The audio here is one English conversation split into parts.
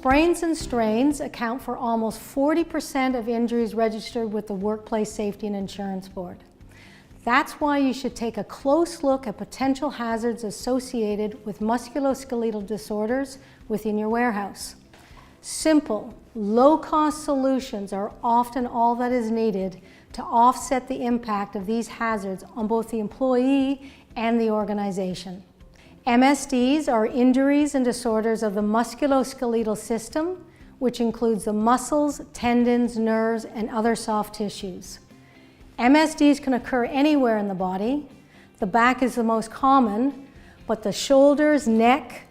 Sprains and strains account for almost 40% of injuries registered with the Workplace Safety and Insurance Board. That's why you should take a close look at potential hazards associated with musculoskeletal disorders within your warehouse. Simple, low-cost solutions are often all that is needed to offset the impact of these hazards on both the employee and the organization. MSDs are injuries and disorders of the musculoskeletal system, which includes the muscles, tendons, nerves, and other soft tissues. MSDs can occur anywhere in the body. The back is the most common, but the shoulders, neck,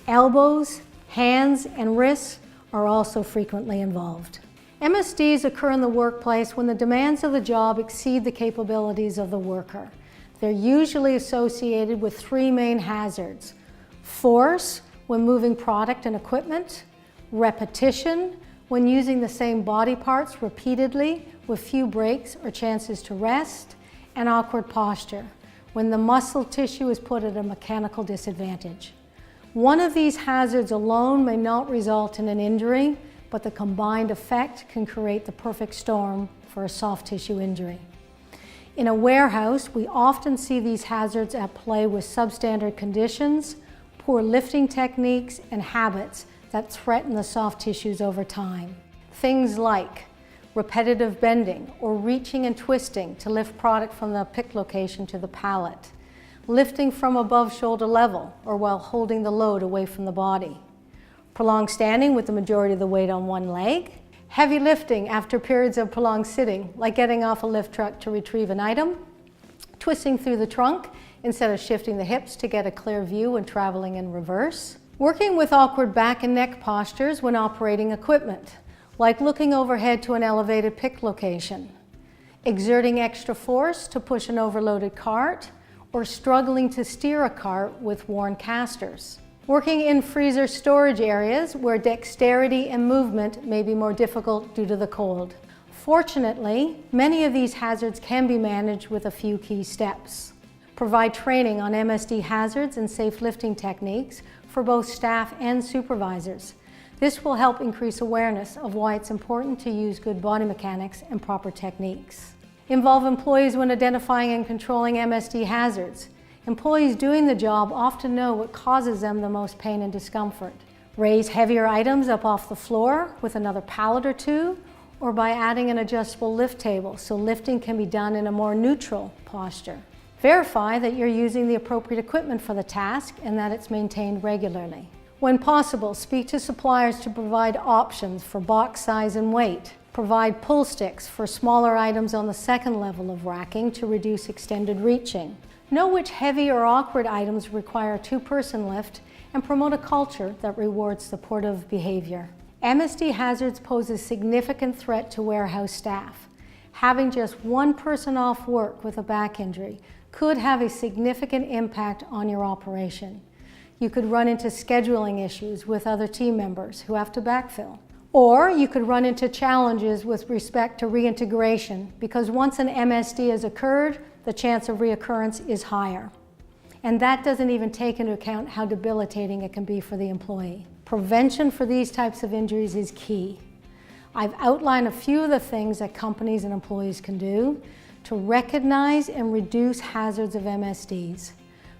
elbows, hands, and wrists are also frequently involved. MSDs occur in the workplace when the demands of the job exceed the capabilities of the worker. They're usually associated with three main hazards: force, when moving product and equipment; repetition, when using the same body parts repeatedly with few breaks or chances to rest; and awkward posture, when the muscle tissue is put at a mechanical disadvantage. One of these hazards alone may not result in an injury, but the combined effect can create the perfect storm for a soft tissue injury. In a warehouse, we often see these hazards at play with substandard conditions, poor lifting techniques, and habits that threaten the soft tissues over time. Things like repetitive bending or reaching and twisting to lift product from the pick location to the pallet, lifting from above shoulder level or while holding the load away from the body, prolonged standing with the majority of the weight on one leg, heavy lifting after periods of prolonged sitting, like getting off a lift truck to retrieve an item, twisting through the trunk instead of shifting the hips to get a clear view when traveling in reverse, working with awkward back and neck postures when operating equipment, like looking overhead to an elevated pick location, exerting extra force to push an overloaded cart, or struggling to steer a cart with worn casters. Working in freezer storage areas where dexterity and movement may be more difficult due to the cold. Fortunately, many of these hazards can be managed with a few key steps. Provide training on MSD hazards and safe lifting techniques for both staff and supervisors. This will help increase awareness of why it's important to use good body mechanics and proper techniques. Involve employees when identifying and controlling MSD hazards. Employees doing the job often know what causes them the most pain and discomfort. Raise heavier items up off the floor with another pallet or two, or by adding an adjustable lift table so lifting can be done in a more neutral posture. Verify that you're using the appropriate equipment for the task and that it's maintained regularly. When possible, speak to suppliers to provide options for box size and weight. Provide pull sticks for smaller items on the second level of racking to reduce extended reaching. Know which heavy or awkward items require a two-person lift and promote a culture that rewards supportive behavior. MSD hazards pose a significant threat to warehouse staff. Having just one person off work with a back injury could have a significant impact on your operation. You could run into scheduling issues with other team members who have to backfill. Or you could run into challenges with respect to reintegration, because once an MSD has occurred, the chance of reoccurrence is higher. And that doesn't even take into account how debilitating it can be for the employee. Prevention for these types of injuries is key. I've outlined a few of the things that companies and employees can do to recognize and reduce hazards of MSDs.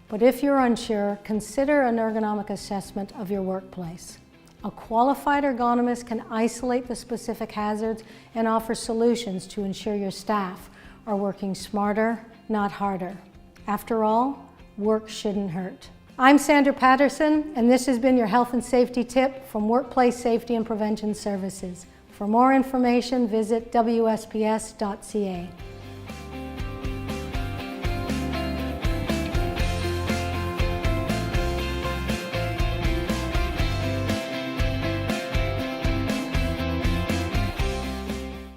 But if you're unsure, consider an ergonomic assessment of your workplace. A qualified ergonomist can isolate the specific hazards and offer solutions to ensure your staff are working smarter, not harder. After all, work shouldn't hurt. I'm Sandra Patterson, and this has been your health and safety tip from Workplace Safety and Prevention Services. For more information, visit WSPS.ca.